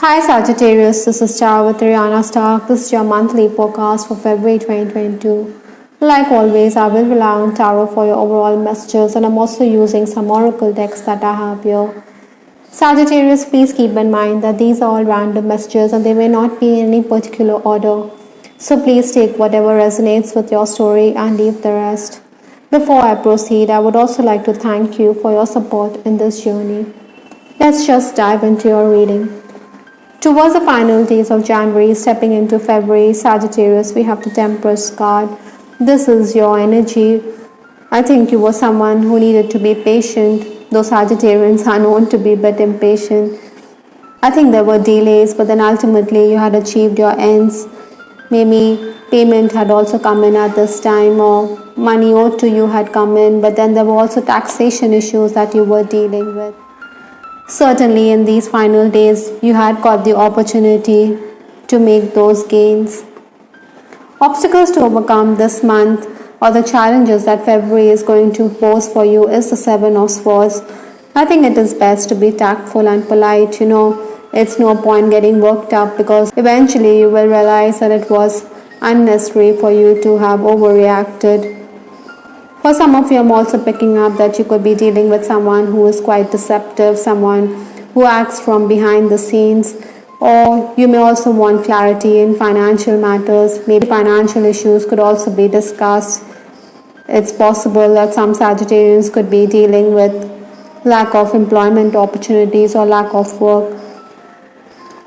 Hi Sagittarius, this is Star with Rihanna Stark. This is your monthly forecast for February 2022. Like always, I will rely on tarot for your overall messages, and I'm also using some oracle decks that I have here. Sagittarius, please keep in mind that these are all random messages and they may not be in any particular order. So please take whatever resonates with your story and leave the rest. Before I proceed, I would also like to thank you for your support in this journey. Let's just dive into your reading. Towards the final days of January, stepping into February, Sagittarius, we have the Temperance card. This is your energy. I think you were someone who needed to be patient, though Sagittarians are known to be a bit impatient. I think there were delays, but then ultimately you had achieved your ends. Maybe payment had also come in at this time, or money owed to you had come in, but then there were also taxation issues that you were dealing with. Certainly, in these final days, you had got the opportunity to make those gains. Obstacles to overcome this month, or the challenges that February is going to pose for you, is the Seven of Swords. I think it is best to be tactful and polite. It's no point getting worked up because eventually you will realize that it was unnecessary for you to have overreacted. For some of you, I'm also picking up that you could be dealing with someone who is quite deceptive, someone who acts from behind the scenes, or you may also want clarity in financial matters. Maybe financial issues could also be discussed. It's possible that some Sagittarians could be dealing with lack of employment opportunities or lack of work.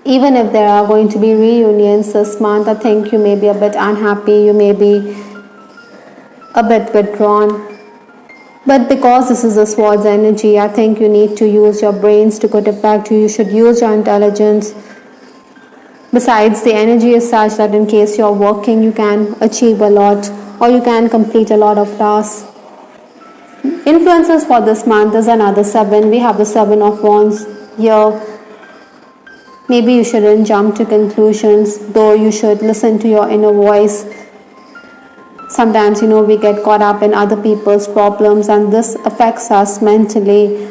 Even if there are going to be reunions this month, I think you may be a bit unhappy, you may be a bit withdrawn. But because this is a Swords energy, I think you need to use your brains to put it back to you. You should use your intelligence. Besides, the energy is such that in case you're working, you can achieve a lot or you can complete a lot of tasks. Influences for this month is another 7. We have the 7 of Wands here. Maybe you shouldn't jump to conclusions, though you should listen to your inner voice. Sometimes, we get caught up in other people's problems and this affects us mentally.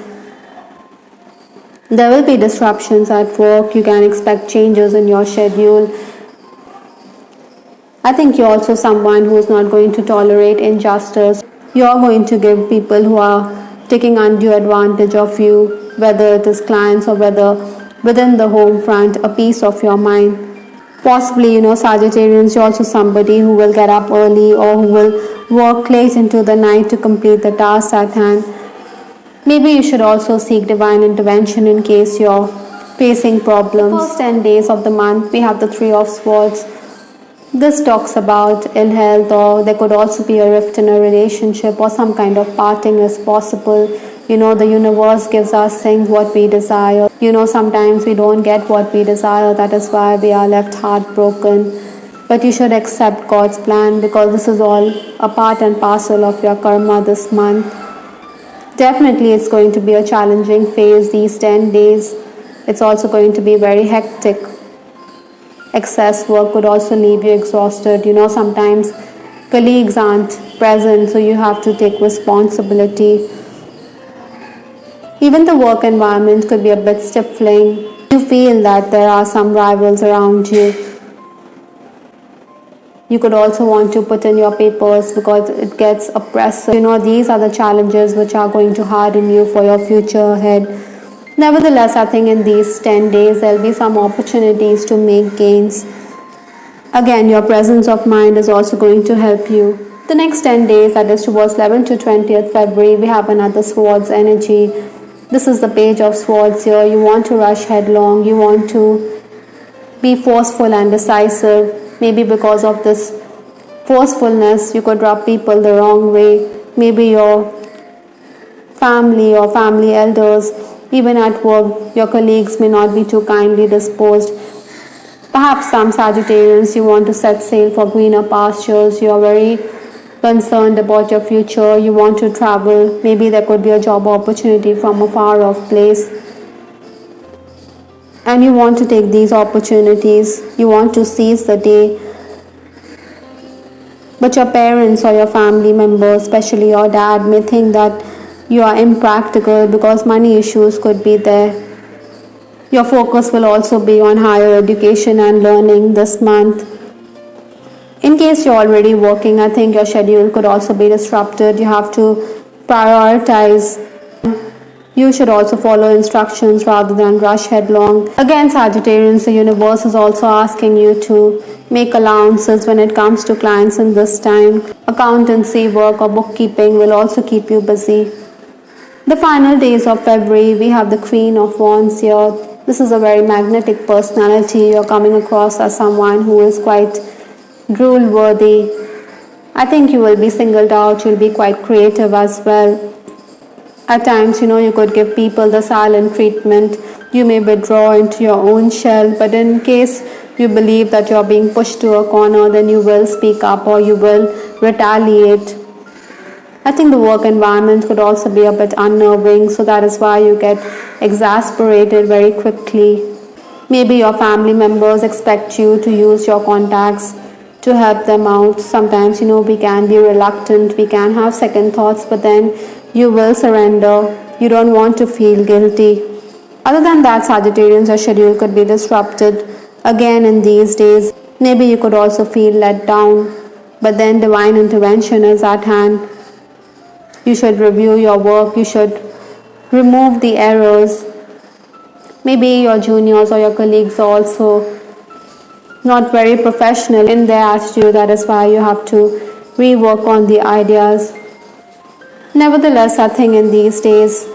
There will be disruptions at work. You can expect changes in your schedule. I think you're also someone who is not going to tolerate injustice. You're going to give people who are taking undue advantage of you, whether it is clients or whether within the home front, a peace of your mind. Possibly, Sagittarians, you're also somebody who will get up early or who will work late into the night to complete the tasks at hand. Maybe you should also seek divine intervention in case you're facing problems. The first 10 days of the month, we have the 3 of Swords. This talks about ill health, or there could also be a rift in a relationship, or some kind of parting is possible. The universe gives us things what we desire. Sometimes we don't get what we desire. That is why we are left heartbroken. But you should accept God's plan because this is all a part and parcel of your karma this month. Definitely it's going to be a challenging phase these 10 days. It's also going to be very hectic. Excess work could also leave you exhausted. Sometimes colleagues aren't present, so you have to take responsibility. Even the work environment could be a bit stifling. You feel that there are some rivals around you. You could also want to put in your papers because it gets oppressive. These are the challenges which are going to harden you for your future ahead. Nevertheless, I think in these 10 days, there will be some opportunities to make gains. Again, your presence of mind is also going to help you. The next 10 days, that is towards 11th to 20th February, we have another Swords energy. This is the Page of Swords here. You want to rush headlong. You want to be forceful and decisive. Maybe because of this forcefulness, you could rub people the wrong way. Maybe your family or family elders, even at work, your colleagues may not be too kindly disposed. Perhaps some Sagittarians, you want to set sail for greener pastures. You are very concerned about your future, you want to travel, maybe there could be a job opportunity from a far off place and you want to take these opportunities, you want to seize the day. But your parents or your family members, especially your dad, may think that you are impractical because money issues could be there. Your focus will also be on higher education and learning this month. In case you're already working, I think your schedule could also be disrupted. You have to prioritize. You should also follow instructions rather than rush headlong. Again, Sagittarians, the universe is also asking you to make allowances when it comes to clients in this time. Accountancy work or bookkeeping will also keep you busy. The final days of February, we have the Queen of Wands here. This is a very magnetic personality. You're coming across as someone who is quite drool worthy. I think you will be singled out. You'll be quite creative as well. At times, you could give people the silent treatment. You may withdraw into your own shell, but in case you believe that you're being pushed to a corner, then you will speak up or you will retaliate. I think the work environment could also be a bit unnerving, so that is why you get exasperated very quickly. Maybe your family members expect you to use your contacts to help them out. Sometimes, we can be reluctant, we can have second thoughts, but then you will surrender. You don't want to feel guilty. Other than that, Sagittarians, your schedule could be disrupted again in these days. Maybe you could also feel let down, but then divine intervention is at hand. You should review your work. You should remove the errors. Maybe your juniors or your colleagues are also not very professional in their attitude. That is why you have to rework on the ideas. Nevertheless, I think in these days,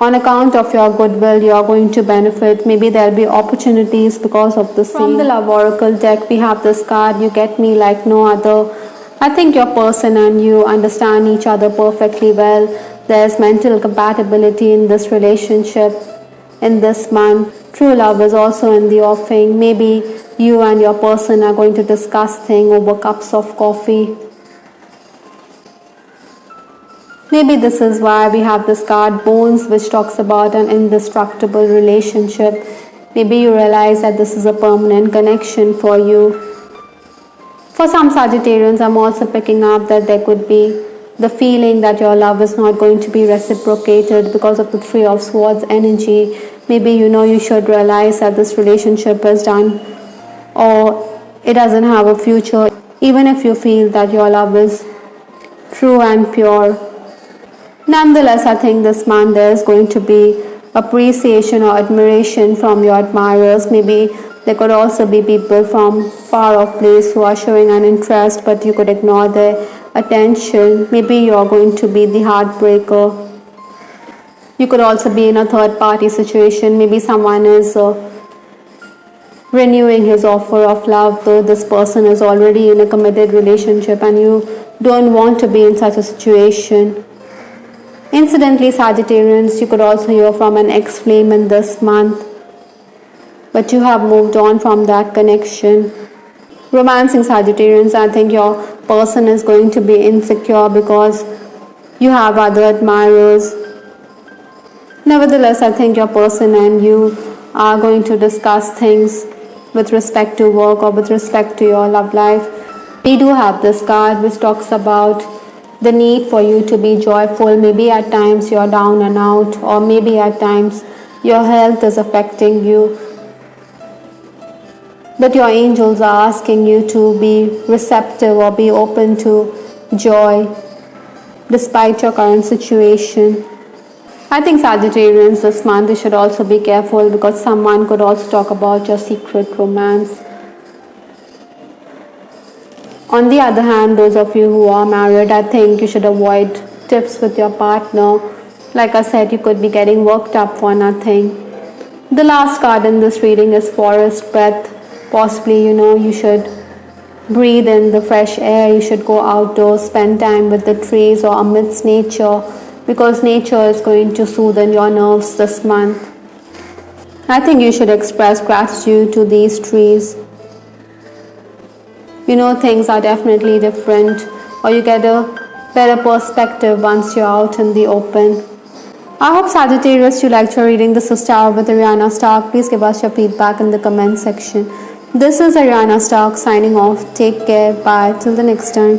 on account of your goodwill, you are going to benefit. Maybe there will be opportunities because of the same. From the Love Oracle deck, we have this card, You Get Me Like No Other. I think your person and you understand each other perfectly well. There's mental compatibility in this relationship in this month. True love is also in the offing. Maybe you and your person are going to discuss things over cups of coffee. Maybe this is why we have this card Bones, which talks about an indestructible relationship. Maybe you realize that this is a permanent connection for you. For some Sagittarians, I'm also picking up that there could be the feeling that your love is not going to be reciprocated because of the Three of Swords energy. Maybe you should realize that this relationship is done or it doesn't have a future, even if you feel that your love is true and pure. Nonetheless, I think this month there is going to be appreciation or admiration from your admirers. Maybe there could also be people from far off place who are showing an interest, but you could ignore their attention. Maybe you are going to be the heartbreaker. You could also be in a third party situation. Maybe someone is renewing his offer of love, though this person is already in a committed relationship and you don't want to be in such a situation. Incidentally, Sagittarians, you could also hear from an ex-flame in this month, but you have moved on from that connection. Romancing Sagittarians, I think your person is going to be insecure because you have other admirers. Nevertheless, I think your person and you are going to discuss things with respect to work or with respect to your love life. We do have this card which talks about the need for you to be joyful. Maybe at times you're down and out, or maybe at times your health is affecting you, but your angels are asking you to be receptive or be open to joy despite your current situation. I think Sagittarians, this month you should also be careful because someone could also talk about your secret romance. On the other hand, those of you who are married, I think you should avoid tiffs with your partner. Like I said, you could be getting worked up for nothing. The last card in this reading is Forest Breath. Possibly, you should breathe in the fresh air. You should go outdoors, spend time with the trees or amidst nature, because nature is going to soothe your nerves this month. I think you should express gratitude to these trees. Things are definitely different, or you get a better perspective once you're out in the open. I hope Sagittarius, you liked your reading. This is Tarot with Ariana Stark. Please give us your feedback in the comment section. This is Ariana Stark signing off. Take care. Bye. Till the next time.